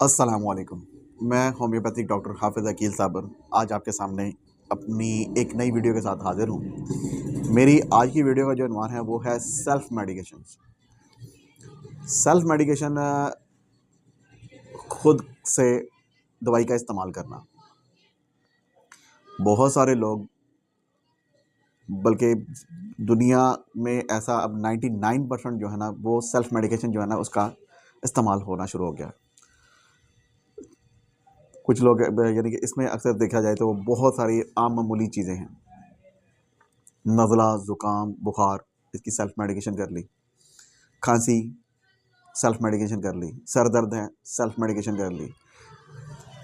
अस्सलामुअलैकुम। मैं homeopathic doctor हाफिज़ अकील साबर आज आपके सामने अपनी एक नई वीडियो के साथ हाज़िर हूँ। मेरी आज की वीडियो का जो उन्वान है वो है सेल्फ़ मेडिकेशन। सेल्फ़ मेडिकेशन खुद से दवाई का इस्तेमाल करना। बहुत सारे लोग, बल्कि दुनिया में ऐसा अब 99% जो है ना वो सेल्फ़ मेडिकेशन जो है ना उसका इस्तेमाल होना शुरू हो गया। कुछ लोग यानी कि इसमें अक्सर देखा जाए तो बहुत सारी आम मामूली चीज़ें हैं। नज़ला, ज़ुकाम, बुखार, इसकी सेल्फ़ मेडिकेशन कर ली। खांसी, सेल्फ़ मेडिकेशन कर ली। सर दर्द है, सेल्फ़ मेडिकेशन कर ली।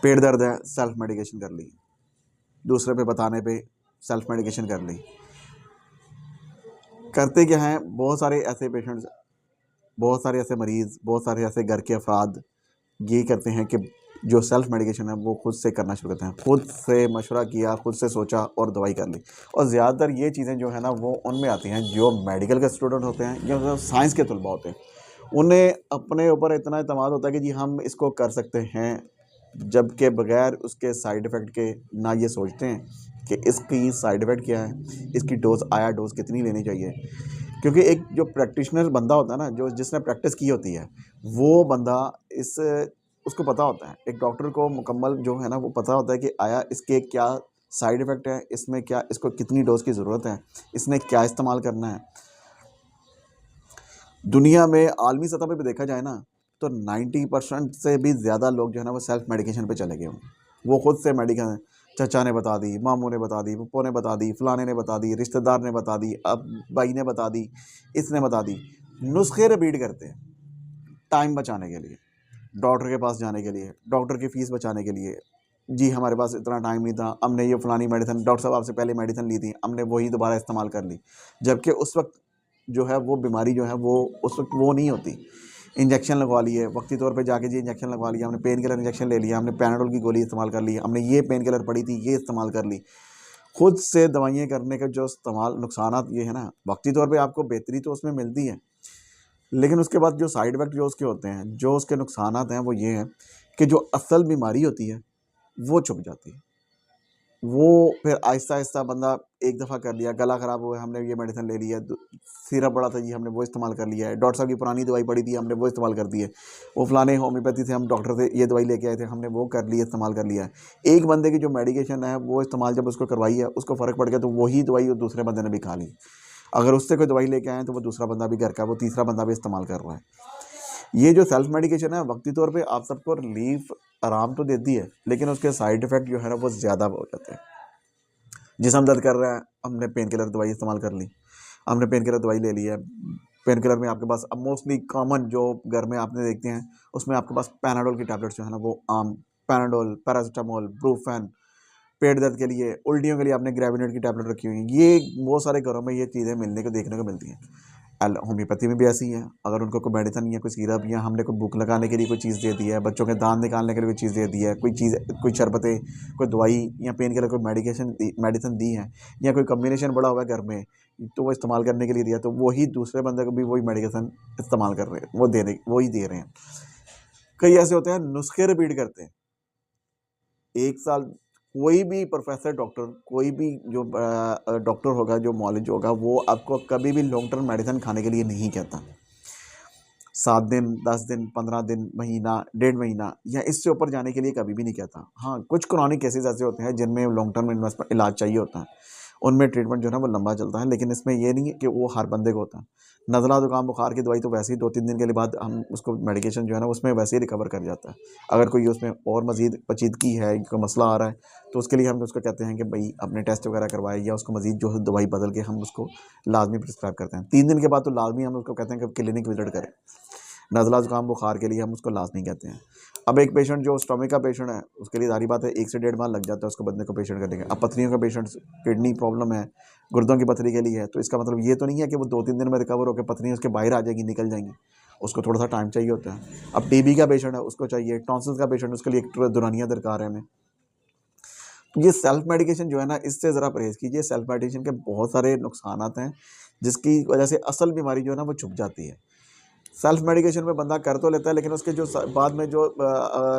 पेट दर्द है, सेल्फ़ मेडिकेशन कर ली। दूसरे पे बताने पे सेल्फ़ मेडिकेशन कर ली। करते क्या हैं, बहुत सारे ऐसे पेशेंट्स, बहुत सारे ऐसे मरीज़, बहुत सारे ऐसे घर के अफराद ये करते हैं कि जो सेल्फ़ मेडिकेशन है वो खुद से करना शुरू करते हैं। खुद से मशवरा किया, खुद से सोचा और दवाई कर ली। और ज़्यादातर ये चीज़ें जो है ना वो उनमें आती हैं जो मेडिकल के स्टूडेंट होते हैं या जो साइंस के तलबा होते हैं। उन्हें अपने ऊपर इतना एतमाद होता है कि जी हम इसको कर सकते हैं, जबकि बगैर उसके साइड इफ़ेक्ट के ना ये सोचते हैं कि इसकी साइड इफ़ेक्ट क्या है, इसकी डोज़ कितनी लेनी चाहिए। क्योंकि एक जो प्रैक्टिशनर बंदा होता है ना, जो जिसने प्रैक्टिस की होती है, वो बंदा इस उसको पता होता है। एक डॉक्टर को मुकम्मल जो है ना वो पता होता है कि आया इसके क्या साइड इफ़ेक्ट है, इसमें क्या, इसको कितनी डोज़ की ज़रूरत है, इसने क्या इस्तेमाल करना है। दुनिया में आलमी सतह पे भी देखा जाए ना तो 90% से भी ज़्यादा लोग जो है ना वो सेल्फ़ मेडिकेशन पे चले गए हों। वो खुद से मेडिकल, चचा ने बता दी, मामू ने बता दी, फूफो ने बता दी, फलाने ने बता दी, रिश्तेदार ने बता दी, अब भाई ने बता दी, इसने बता दी। नुस्खे रिपीट करते हैं टाइम बचाने के लिए, डॉक्टर के पास जाने के लिए, डॉक्टर की फ़ीस बचाने के लिए। जी हमारे पास इतना टाइम नहीं था, हमने ये फ़लानी मेडिसिन, डॉक्टर साहब आपसे पहले मेडिसिन ली थी, हमने वही दोबारा इस्तेमाल कर ली। जबकि उस वक़्त जो है वो बीमारी जो है वो उस वक़्त वो नहीं होती। इंजेक्शन लगवा लिए, वक्ती तौर पे जाके जी इंजेक्शन लगवा लिया, हमने पेन किलर इंजेक्शन ले लिया, हमने पैनाडोल की गोली इस्तेमाल कर ली, हमने ये पेन किलर पड़ी थी ये इस्तेमाल कर ली। खुद से दवाइयाँ करने के जो इस्तेमाल नुकसानात ये है ना, वक्ती तौर पे आपको बेहतरी तो उसमें मिलती है, लेकिन उसके बाद जो साइड इफ़ेक्ट जो उसके होते हैं, जो उसके नुकसानात हैं वो ये हैं कि जो असल बीमारी होती है वो छुप जाती है। वो फिर आहिस्ता-आहिस्ता बंदा एक दफ़ा कर लिया, गला ख़राब हुआ है, हमने ये मेडिसिन ले ली है, सिरप पड़ा था जी हमने वो इस्तेमाल कर लिया है, डॉक्टर साहब की पुरानी दवाई पड़ी थी हमने वो इस्तेमाल कर दी है, वो फ़लाने होम्योपैथी से हम डॉक्टर से ये दवाई लेके आए थे हमने वो कर ली है, इस्तेमाल कर लिया है। एक बंदे की जो मेडिकेशन है वो इस्तेमाल जब उसको करवाई है, उसको फ़र्क पड़ गया तो वही दवाई वो दूसरे बंदे ने भी खा ली। अगर उससे कोई दवाई लेके आए हैं तो वो दूसरा बंदा भी घर का, वो तीसरा बंदा भी इस्तेमाल कर रहा है। ये जो सेल्फ मेडिकेशन है वक्ती तौर पे आप सबको रिलीफ, आराम तो देती है, लेकिन उसके साइड इफ़ेक्ट जो है ना वो ज़्यादा हो जाते हैं। जिसम दर्द कर रहा है, हमने पेन किलर दवाई इस्तेमाल कर ली, हमने पेन किलर दवाई ले ली है। पेन किलर में आपके पास अब मोस्टली कॉमन जो घर में आपने देखते हैं उसमें आपके पास पैनाडोल की टैबलेट्स जो है ना वो आम, पैनाडोल, पैरासिटामोल, ब्रूफेन, पेट दर्द के लिए, उल्टियों के लिए आपने ग्रेविनेट की टैबलेट रखी हुई है। ये बहुत सारे घरों में ये चीज़ें मिलने को देखने को मिलती हैं। होम्योपैथी में भी ऐसी ही है। अगर उनको कोई मेडिसिन या कोई सिरप या हमने कोई भूख लगाने के लिए कोई चीज़ दे दी है, बच्चों के दांत निकालने के लिए कोई चीज़ दे दी है, कोई चीज़, कोई शरबतें, कोई दवाई या पेन किलर कोई मेडिसिन दी है, या कोई कॉम्बिनेशन पड़ा हुआ है घर में तो वो इस्तेमाल करने के लिए दिया, तो वही दूसरे बंदे को भी वही मेडिकेशन इस्तेमाल कर रहे हैं, वो दे रहे, वही दे रहे हैं। कई ऐसे होते हैं नुस्खे रिपीट करते हैं। 1 साल कोई भी प्रोफ़ेसर डॉक्टर, कोई भी जो डॉक्टर होगा, जो मौलवी होगा, वो आपको कभी भी लॉन्ग टर्म मेडिसिन खाने के लिए नहीं कहता। 7 दिन, 10 दिन, 15 दिन, महीना, डेढ़ महीना या इससे ऊपर जाने के लिए कभी भी नहीं कहता। हाँ, कुछ क्रॉनिक केसेज़ ऐसे होते हैं जिनमें लॉन्ग टर्म इलाज चाहिए होता है। उनमें ट्रीटमेंट जो है ना वो लंबा चलता है, लेकिन इसमें ये नहीं है कि वो हर बंदे को होता है। नज़ला, ज़ुकाम, बुखार की दवाई तो वैसे ही 2-3 दिन के लिए बाद हम उसको मेडिकेशन जो है ना उसमें वैसे ही रिकवर कर जाता है। अगर कोई उसमें और मज़ीद पेचीदगी है, कोई मसला आ रहा है, तो उसके लिए हम उसको कहते हैं कि भई अपने टेस्ट वगैरह करवाएँ या उसको मज़ीद जो है दवाई बदल के हम उसको लाज़मी प्रिस्क्राइब करते हैं। 3 दिन के बाद तो लाज़मी हम उसको कहते हैं कि क्लिनिक विज़िट करें। नज़ला ज़ुकाम बुखार के लिए हम उसको लाज़मी कहते हैं। अब एक पेशेंट जो स्टमक का पेशेंट है, उसके लिए ज़ाहिर बात है 1 से डेढ़ माह लग जाता है उसको बंदे को पेशेंट करने का। अब पथरियों का पेशेंट, किडनी प्रॉब्लम है, गुर्दों की पथरी के लिए है, तो इसका मतलब ये तो नहीं है कि वो 2-3 दिन में रिकवर होकर पथरियाँ उसके बाहर आ जाएगी, निकल जाएँगी। उसको थोड़ा-सा टाइम चाहिए होता है। अब टीबी का पेशेंट है, उसको चाहिए, टॉन्सिल्स का पेशेंट, उसके लिए एक दौरानिया दरकार है हमें। तो ये सेल्फ मेडिकेशन जो है ना, इससे ज़रा परहेज़ कीजिए। सेल्फ मेडिकेशन के बहुत सारे नुकसानात हैं, जिसकी वजह से असल बीमारी जो है ना वो छुप जाती है। सेल्फ मेडिकेशन में बंदा कर तो लेता है, लेकिन उसके जो बाद में जो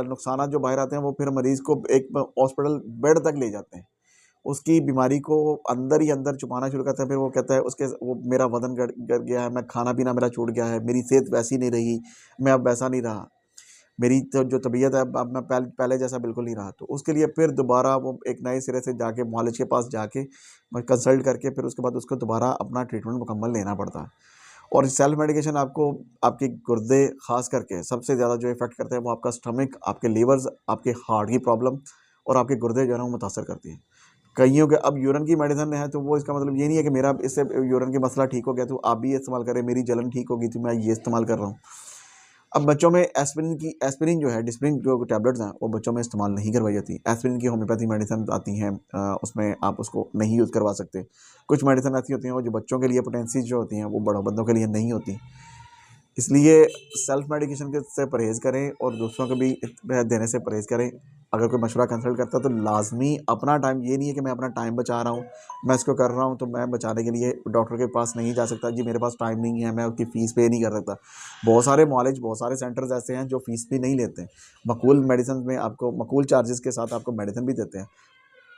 नुकसान जो बाहर आते हैं वो फिर मरीज़ को एक हॉस्पिटल बेड तक ले जाते हैं, उसकी बीमारी को अंदर ही अंदर छुपाना शुरू करता है। फिर वो कहता है उसके वो मेरा वज़न बढ़ गया है, मैं खाना पीना मेरा छूट गया है, मेरी सेहत वैसी नहीं रही, मैं अब वैसा नहीं रहा, मेरी तो जो तबीयत है अब मैं पहले जैसा बिल्कुल नहीं रहा। तो उसके लिए फिर दोबारा वो एक नए सिरे से जाके मुआलिज के पास जाके कंसल्ट करके फिर उसके बाद उसको दोबारा अपना ट्रीटमेंट मुकम्मल लेना पड़ता है। और सेल्फ मेडिकेशन आपको आपके गुर्दे ख़ास करके सबसे ज़्यादा जो इफ़ेक्ट करते हैं वो आपका स्टमक, आपके लीवर्स, आपके हार्ट की प्रॉब्लम और आपके गुर्दे जो है ना वो मुतासर करती हैं। कईयों के अब यूरिन की मेडिसिन है तो वो इसका मतलब ये नहीं है कि मेरा इससे यूरिन का मसला ठीक हो गया तो आप भी ये इस्तेमाल करें, मेरी जलन ठीक होगी तो मैं ये इस्तेमाल कर रहा हूँ। अब बच्चों में एस्पिरिन जो है, डिस्प्रिन जो टैबलेट्स हैं वो बच्चों में इस्तेमाल नहीं करवाई जाती। एस्पिरिन की होम्योपैथी मेडिसिन आती हैं, उसमें आप उसको नहीं यूज़ करवा सकते। कुछ मेडिसिन ऐसी होती हैं वो जो बच्चों के लिए पोटेंसीज जो होती हैं वो बड़ों बंदों के लिए नहीं होती। इसलिए सेल्फ मेडिकेशन के से परहेज़ करें और दूसरों को भी देने से परहेज़ करें। अगर कोई मशवरा कंसल्ट करता है तो लाज़मी अपना टाइम, ये नहीं है कि मैं अपना टाइम बचा रहा हूँ, मैं इसको कर रहा हूँ तो मैं बचाने के लिए डॉक्टर के पास नहीं जा सकता, जी मेरे पास टाइम नहीं है, मैं उसकी फ़ीस पे नहीं कर सकता। बहुत सारे मुआलिज, बहुत सारे सेंटर्स ऐसे हैं जो फ़ीस भी नहीं लेते हैं, मकबूल मेडिसिन में आपको मकबूल चार्जेस के साथ आपको मेडिसिन भी देते हैं।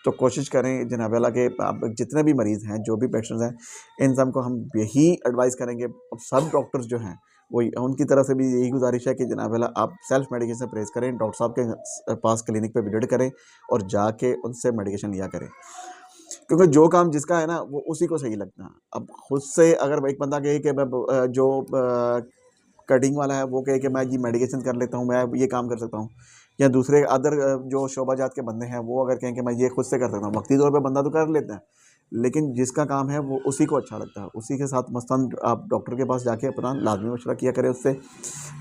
तो कोशिश करें जनाब वाला कि आप जितने भी मरीज़ हैं, जो भी पेशेंट्स हैं, इन सब को हम यही एडवाइस करेंगे। अब सब डॉक्टर्स जो हैं वो उनकी तरफ से भी यही गुजारिश है कि जनाब वाला आप सेल्फ मेडिकेशन से परहेज़ करें, डॉक्टर साहब के पास क्लिनिक पे विजिट करें और जाके उनसे मेडिकेशन लिया करें, क्योंकि जो काम जिसका है ना वो उसी को सही लगता है। अब खुद से अगर एक बंदा कहे कि मैं जो कटिंग वाला है वो कहे कि मैं जी मेडिकेशन कर लेता हूँ, मैं ये काम कर सकता हूँ, या दूसरे अदर जो शोबाजात के बंदे हैं वो अगर कहें कि मैं ये खुद से कर सकता हूँ, वक्ती तौर पे बंदा तो कर लेता है, लेकिन जिसका काम है वो उसी को अच्छा लगता है, उसी के साथ मसलन आप डॉक्टर के पास जाके अपना लाजमी मशवरा किया करें उससे,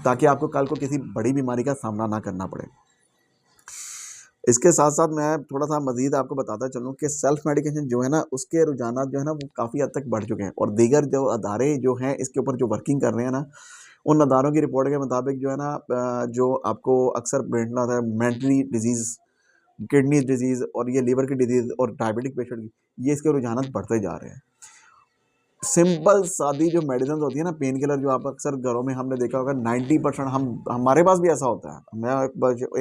ताकि आपको कल को किसी बड़ी बीमारी का सामना ना करना पड़े। इसके साथ साथ मैं थोड़ा सा मज़ीद आपको बताता चलूँ कि सेल्फ मेडिकेशन जो है ना उसके रुझानात जो है ना वो काफ़ी हद तक बढ़ चुके हैं, और दीगर जो अदारे जो हैं इसके ऊपर जो वर्किंग कर रहे हैं ना, उन अदारों की रिपोर्ट के मुताबिक जो है ना जो आपको अक्सर भेजना होता है मेंटली डिजीज़, किडनी डिजीज़ और ये लीवर की डिजीज़ और डायबिटिक पेशेंट की, ये इसके रुझानात बढ़ते जा रहे हैं। सिंपल सादी जो मेडिसिन होती है ना, पेन किलर, जो आप अक्सर घरों में हमने देखा होगा 90% हमारे पास भी ऐसा होता है। मैं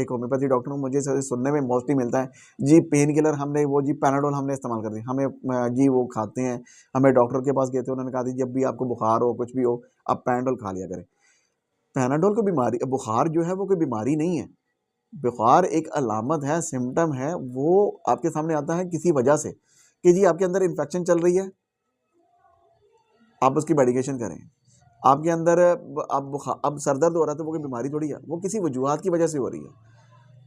एक होम्योपैथी डॉक्टर हूँ, मुझे सुनने में मोस्टली मिलता है जी पेन किलर हमने वो जी पैनाडोल हमने इस्तेमाल कर दी, हमें जी वो खाते हैं, हमें डॉक्टर के पास गए थे, उन्होंने कहा था जब भी आपको बुखार हो कुछ भी हो आप पैनाडोल खा लिया करें। पैनाडोल को बीमारी, बुखार जो है वो कोई बीमारी नहीं है, बुखार एक अलामत है, सिम्टम है, वो आपके सामने आता है किसी वजह से कि जी आपके अंदर इन्फेक्शन चल रही है, आप उसकी मेडिकेशन करें। आपके अंदर अब सर दर्द हो रहा है तो वो कोई बीमारी थोड़ी है, वो किसी वजूहात की वजह से हो रही है।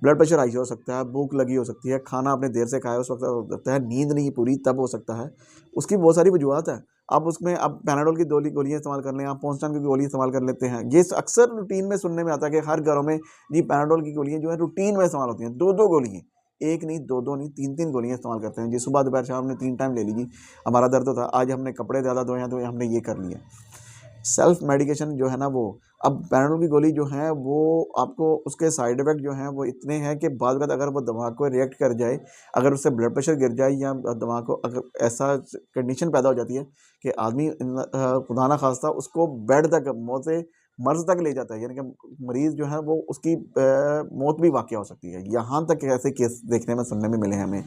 ब्लड प्रेशर हाई हो सकता है, भूख लगी हो सकती है, खाना आपने देर से खाया उस वक्त हो सकता है, नींद नहीं पूरी तब हो सकता है, उसकी बहुत सारी वजूहात है। आप उसमें आप पैनाडोल की गोलियाँ इस्तेमाल कर लें, आप पोंस्टान की गोली इस्तेमाल कर लेते हैं। ये अक्सर रूटीन में सुनने में आता है कि हर घरों में जी पैनाडोल की गोलियाँ जो है रूटीन में इस्तेमाल होती हैं, 2-2 गोलियाँ, एक नहीं, 2-2 नहीं, 3-3 गोलियाँ इस्तेमाल करते हैं जी, सुबह दोपहर शाम हमने 3 टाइम ले लीजिए, हमारा दर्द होता है, आज हमने कपड़े ज़्यादा धोए हैं तो हमने ये कर लिया। सेल्फ मेडिकेशन जो है ना वो, अब पैराडोल की गोली जो है वो आपको उसके साइड इफ़ेक्ट जो हैं वो इतने हैं कि बाद वक़्त अगर वो दिमाग को रिएक्ट कर जाए, अगर उससे ब्लड प्रेशर गिर जाए या दिमाग को अगर ऐसा कंडीशन पैदा हो जाती है कि आदमी खुदा ना ख़ास्ता उसको बेड तक, मौत मर्ज़ तक ले जाता है, यानी कि मरीज़ जो है वो उसकी मौत भी वाक़या हो सकती है। यहाँ तक ऐसे केस देखने में सुनने में मिले हैं हमें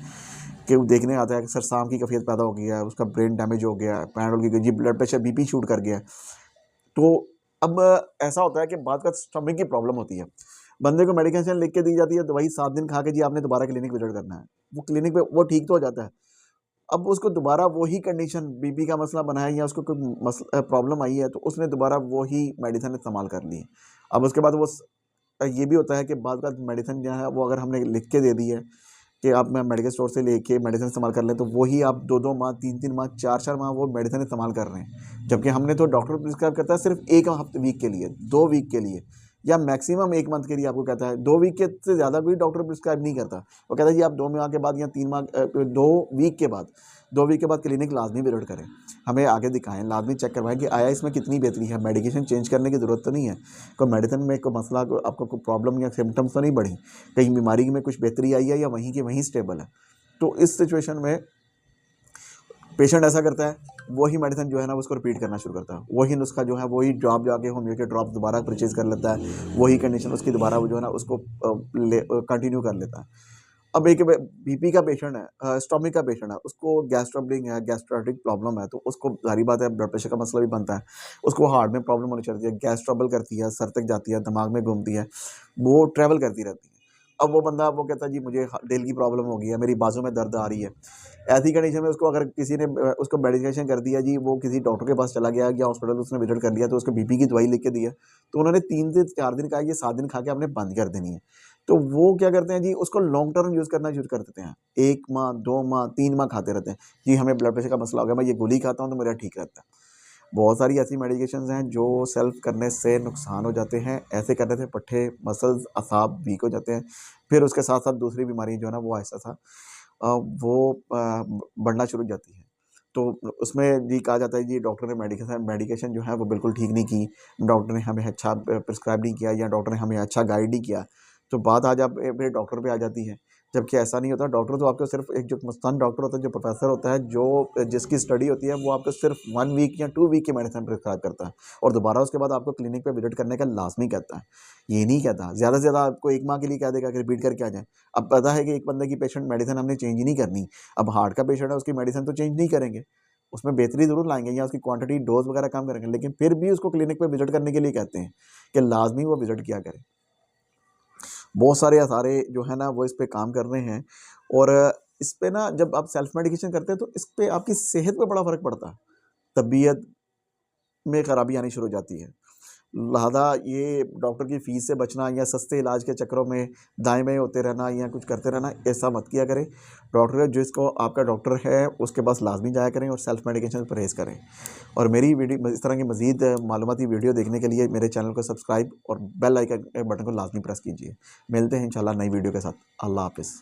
कि वो देखने आता है कि सरसाम की कैफ़ियत पैदा हो गई है, उसका ब्रेन डैमेज हो गया है, पैराडोल की जी ब्लड प्रेशर बीपी शूट कर गया है। तो अब ऐसा होता है कि बाद का स्टमक की प्रॉब्लम होती है, बंदे को मेडिकेशन लिख के दी जाती है, दवाई 7 दिन खा के जी आपने दोबारा क्लिनिक विजिट करना है, वो क्लिनिक पे वो ठीक तो हो जाता है, अब उसको दोबारा वही कंडीशन बीपी का मसला बना है या उसको कोई प्रॉब्लम आई है तो उसने दोबारा वही मेडिसिन इस्तेमाल कर ली। अब उसके बाद वो ये भी होता है कि बाद का मेडिसिन जो है वो अगर हमने लिख के दे दी है कि आप मैं मेडिकल स्टोर से लेके मेडिसिन इस्तेमाल कर लें, तो वही आप 2-2 माह, 3-3 माह, 4-4 माह वो मेडिसिन इस्तेमाल कर रहे हैं। जबकि हमने तो डॉक्टर प्रिस्क्राइब करता है सिर्फ 1 हफ्ते वीक के लिए, 2 वीक के लिए या मैक्सिमम 1 मंथ के लिए आपको कहता है। 2 वीक के से ज़्यादा कोई डॉक्टर प्रिस्क्राइब नहीं करता। वो कहता है जी आप 2 माह के बाद या 3 माह 2 वीक के बाद 2 वीक के बाद क्लिनिक लाज़मी विजिट करें। हमें आगे दिखाएँ, लाज़मी चेक करवाएँ कि आया इसमें कितनी बेहतरी है, मेडिकेशन चेंज करने की ज़रूरत तो नहीं है। कोई मेडिसिन में कोई मसला आपको कोई प्रॉब्लम या सिम्पटम्स तो नहीं बढ़ी, कहीं बीमारी में कुछ बेहतरी आई है या वहीं की वहीं स्टेबल है। तो इस सिचुएशन में पेशेंट ऐसा करता है, वही मेडिसिन जो है ना उसको रिपीट करना शुरू करता है, वही नुस्खा जो है वही ड्रॉप जाके होम्यो के ड्रॉप दोबारा परचेज कर लेता है, वही कंडीशन उसकी दोबारा वो जो है ना उसको कंटिन्यू कर लेता है। अब एक बीपी का पेशेंट है, स्टोमिक का पेशेंट है, उसको गैस ट्रबलिंग है, गैस्ट्रेटिक प्रॉब्लम है, तो उसको जाहिर बात है ब्लड प्रेशर का मसला भी बनता है, उसको हार्ट में प्रॉब्लम होनी चाहिए, गैस ट्रबल करती है, सर तक जाती है, दिमाग में घूमती है, वो ट्रैवल करती रहती है। अब वो बंदा वो कहता है जी मुझे दिल की प्रॉब्लम हो गई है, मेरी बाजू में दर्द आ रही है। ऐसी कंडीशन में उसको अगर किसी ने उसको मेडिकेशन कर दिया जी, वो किसी डॉक्टर के पास चला गया या हॉस्पिटल उसने विजिट कर लिया, तो उसको बीपी की दवाई लिख के दी है, तो उन्होंने 3 से 4 दिन कहा ये 7 दिन खा के आपने बंद कर देनी है। तो वो क्या करते हैं जी, उसको लॉन्ग टर्म यूज़ करना शुरू कर देते हैं। 1 माह, 2 माह, 3 माह खाते रहते हैं। जी हमें ब्लड प्रेशर का मसला हो गया, मैं ये गोली खाता हूँ तो मेरा ठीक रहता है। बहुत सारी ऐसी मेडिकेशंस हैं जो सेल्फ करने से नुकसान हो जाते हैं। ऐसे करने से पट्ठे, मसल्स, असाब वीक हो जाते हैं। फिर उसके साथ-साथ दूसरी बीमारी जो है ना वो आहिस्ता-सा वो बढ़ना शुरू हो जाती है। तो उसमें जी कहा जाता है जी डॉक्टर ने मेडिकेशन जो है वो बिल्कुल ठीक नहीं की, डॉक्टर ने हमें अच्छा प्रिस्क्राइब नहीं किया या डॉक्टर ने हमें अच्छा गाइड नहीं किया। तो बात आज आप फिर डॉक्टर पे आ जाती है, जबकि ऐसा नहीं होता। डॉक्टर तो आपको सिर्फ एक जो मुस्तैद डॉक्टर होता है, जो प्रोफेसर होता है, जो जिसकी स्टडी होती है, वो आपको सिर्फ 1 वीक या 2 वीक की मेडिसिन प्रिस्क्राइब करता है और दोबारा उसके बाद आपको क्लिनिक पे विजिट करने का लाज़मी कहता है। ये नहीं कहता, ज़्यादा से ज़्यादा आपको 1 माह के लिए कह देगा कि रिपीट करके आ जाएँ। अब पता है कि एक बंदे की पेशेंट मेडिसिन हमने चेंज ही नहीं करनी। अब हार्ट का पेशेंट है, उसकी मेडिसिन तो चेंज नहीं करेंगे, उसमें बेहतरी ज़रूर लाएँगे या उसकी क्वांटिटी, डोज़ वगैरह कम करेंगे, लेकिन फिर भी उसको क्लिनिक पे विजिट करने के लिए कहते हैं कि लाज़मी वो विजिट किया करे। बहुत सारे असारे जो है ना वो इस पे काम कर रहे हैं और इस पे ना जब आप सेल्फ मेडिकेशन करते हैं तो इस पे आपकी सेहत पे बड़ा फ़र्क पड़ता है। तबीयत में खराबी आनी शुरू हो जाती है। लिहाज़ा ये डॉक्टर की फ़ीस से बचना या सस्ते इलाज के चक्करों में दाएँ-बाएँ होते रहना या कुछ करते रहना, ऐसा मत किया करें। डॉक्टर जिसको आपका डॉक्टर है उसके पास लाज़मी जाया करें और सेल्फ मेडिकेशन से परहेज़ करें। और मेरी वीडियो इस तरह की मज़ीद मालूमाती वीडियो देखने के लिए मेरे चैनल को सब्सक्राइब और बेल आइकन बटन को लाज़मी प्रेस कीजिए। मिलते हैं इंशाल्लाह नई वीडियो के साथ। अल्लाह हाफ़िज़।